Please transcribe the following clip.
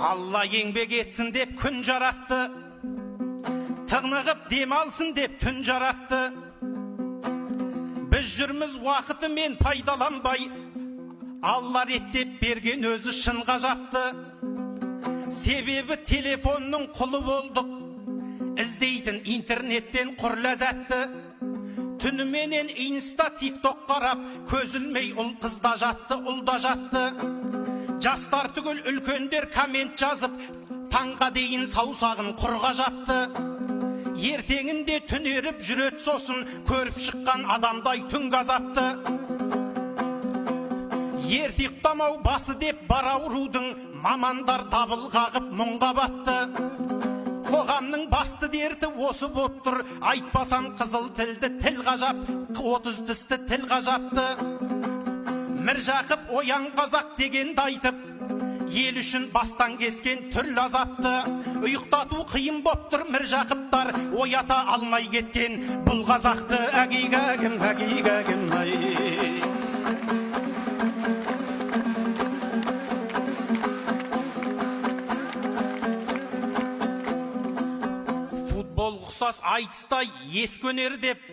Алла еңбек етсін деп күн жаратты, тынығып демалсын деп түн жаратты. Біз жүрміз уақытымен пайдаланбай, Алла реттеп берген өзі шын ғажапты. Себебі телефонның құлы болдық, іздейтін интернеттен құр ләззатты. Түніменен инста тикток қарап, көзілмей ұл қызда жатты, ұлда жатты. Жастар түгіл үлкендер коммент жазып, таңға дейін саусағын құрға жапты. Ертеңінде түнеріп жүрет сосын, көріп шыққан адамдай түн газапты. Ерте ұйықтамау басы деп бар аурудың, мамандар дабыл қағып мұңға батты. Қоғамның басты дерті осы боп тұр, айтпасам қызыл тілді тіл ғажап, 30 тісті тіл ғажапты. Міржақып оян қазақ дегенді айтып, ел үшін бастан кескен түрлі азапты. Ұйықтату қиын боп тұр Міржақыптар, оята алмай кеткен бұл қазақты. Әгейгәгім, әгейгәгім, ай. Футбол құсас айтыстай ес көнер деп,